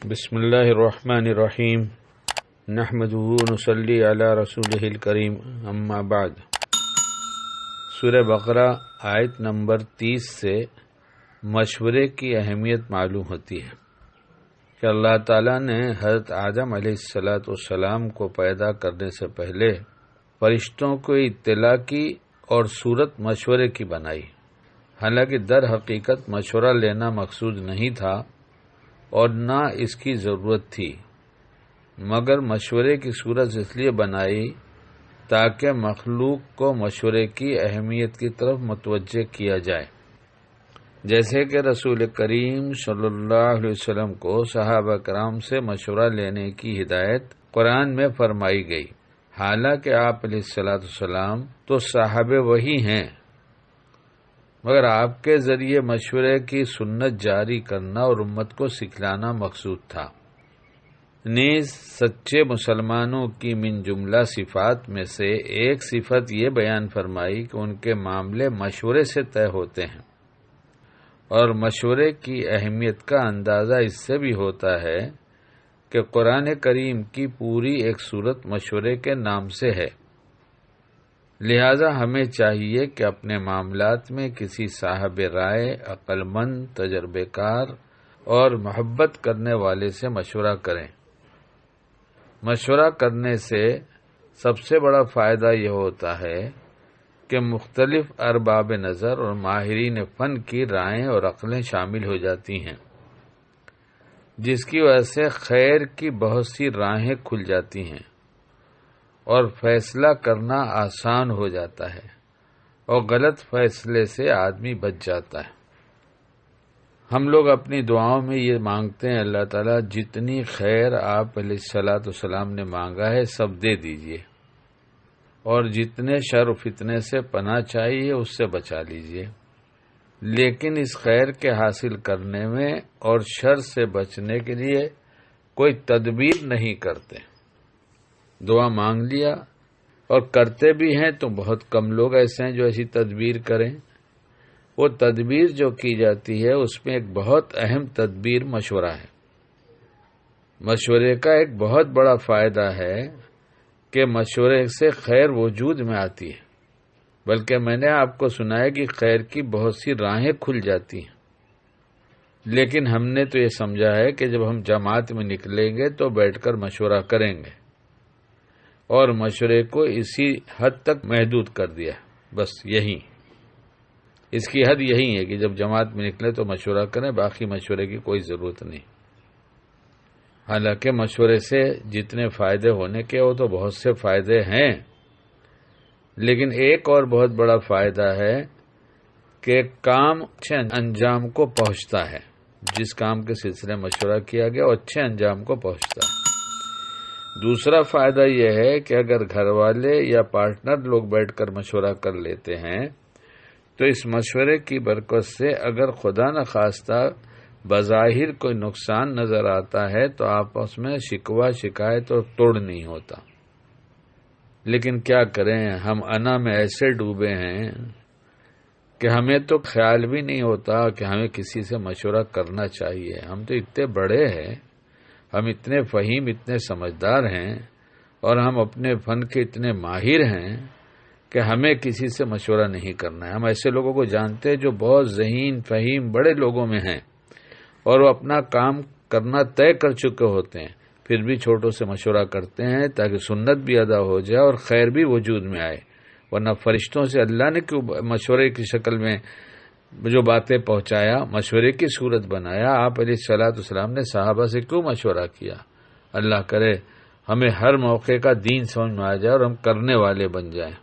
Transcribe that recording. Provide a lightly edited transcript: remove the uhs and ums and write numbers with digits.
بسم اللہ الرحمن الرحیم نحمدہ ونصلی علی رسولہ الکریم اما بعد۔ سورہ بقرہ آیت نمبر 30 سے مشورے کی اہمیت معلوم ہوتی ہے کہ اللہ تعالیٰ نے حضرت آدم علیہ السلام کو پیدا کرنے سے پہلے فرشتوں کو اطلاع کی اور صورت مشورے کی بنائی۔ حالانکہ در حقیقت مشورہ لینا مقصود نہیں تھا اور نہ اس کی ضرورت تھی، مگر مشورے کی صورت اس لیے بنائی تاکہ مخلوق کو مشورے کی اہمیت کی طرف متوجہ کیا جائے، جیسے کہ رسول کریم صلی اللہ علیہ وسلم کو صحابہ کرام سے مشورہ لینے کی ہدایت قرآن میں فرمائی گئی۔ حالانکہ آپ علیہ السلام تو صاحب وحی ہیں، مگر آپ کے ذریعے مشورے کی سنت جاری کرنا اور امت کو سکھلانا مقصود تھا۔ نیز سچے مسلمانوں کی من جملہ صفات میں سے ایک صفت یہ بیان فرمائی کہ ان کے معاملے مشورے سے طے ہوتے ہیں، اور مشورے کی اہمیت کا اندازہ اس سے بھی ہوتا ہے کہ قرآن کریم کی پوری ایک سورت مشورے کے نام سے ہے۔ لہذا ہمیں چاہیے کہ اپنے معاملات میں کسی صاحب رائے، عقل مند، تجربے کار اور محبت کرنے والے سے مشورہ کریں۔ مشورہ کرنے سے سب سے بڑا فائدہ یہ ہوتا ہے کہ مختلف ارباب نظر اور ماہرین فن کی رائیں اور عقلیں شامل ہو جاتی ہیں، جس کی وجہ سے خیر کی بہت سی راہیں کھل جاتی ہیں اور فیصلہ کرنا آسان ہو جاتا ہے، اور غلط فیصلے سے آدمی بچ جاتا ہے۔ ہم لوگ اپنی دعاؤں میں یہ مانگتے ہیں، اللہ تعالیٰ جتنی خیر آپ علیہ السلام نے مانگا ہے سب دے دیجئے، اور جتنے شر و فتنے سے پناہ چاہیے اس سے بچا لیجئے۔ لیکن اس خیر کے حاصل کرنے میں اور شر سے بچنے کے لیے کوئی تدبیر نہیں کرتے۔ دعا مانگ لیا اور کرتے بھی ہیں تو بہت کم لوگ ایسے ہیں جو ایسی تدبیر کریں۔ وہ تدبیر جو کی جاتی ہے اس میں ایک بہت اہم تدبیر مشورہ ہے۔ مشورے کا ایک بہت بڑا فائدہ ہے کہ مشورے سے خیر وجود میں آتی ہے، بلکہ میں نے آپ کو سنایا کہ خیر کی بہت سی راہیں کھل جاتی ہیں۔ لیکن ہم نے تو یہ سمجھا ہے کہ جب ہم جماعت میں نکلیں گے تو بیٹھ کر مشورہ کریں گے، اور مشورے کو اسی حد تک محدود کر دیا، بس یہی اس کی حد یہی ہے کہ جب جماعت میں نکلے تو مشورہ کریں، باقی مشورے کی کوئی ضرورت نہیں۔ حالانکہ مشورے سے جتنے فائدے ہونے کے وہ تو بہت سے فائدے ہیں، لیکن ایک اور بہت بڑا فائدہ ہے کہ کام اچھے انجام کو پہنچتا ہے۔ جس کام کے سلسلے مشورہ کیا گیا وہ اچھے انجام کو پہنچتا ہے۔ دوسرا فائدہ یہ ہے کہ اگر گھر والے یا پارٹنر لوگ بیٹھ کر مشورہ کر لیتے ہیں تو اس مشورے کی برکت سے اگر خدا نخواستہ بظاہر کوئی نقصان نظر آتا ہے تو آپس میں شکوہ شکایت اور توڑ نہیں ہوتا۔ لیکن کیا کریں، ہم انا میں ایسے ڈوبے ہیں کہ ہمیں تو خیال بھی نہیں ہوتا کہ ہمیں کسی سے مشورہ کرنا چاہیے۔ ہم تو اتنے بڑے ہیں، ہم اتنے فہیم، اتنے سمجھدار ہیں، اور ہم اپنے فن کے اتنے ماہر ہیں کہ ہمیں کسی سے مشورہ نہیں کرنا ہے۔ ہم ایسے لوگوں کو جانتے ہیں جو بہت ذہین، فہیم، بڑے لوگوں میں ہیں، اور وہ اپنا کام کرنا طے کر چکے ہوتے ہیں، پھر بھی چھوٹوں سے مشورہ کرتے ہیں تاکہ سنت بھی ادا ہو جائے اور خیر بھی وجود میں آئے۔ ورنہ فرشتوں سے اللہ نے کیوں مشورے کی شکل میں جو باتیں پہنچایا، مشورے کی صورت بنایا؟ آپ علیہ السلام نے صحابہ سے کیوں مشورہ کیا؟ اللہ کرے ہمیں ہر موقع کا دین سمجھ میں آ جائے اور ہم کرنے والے بن جائیں۔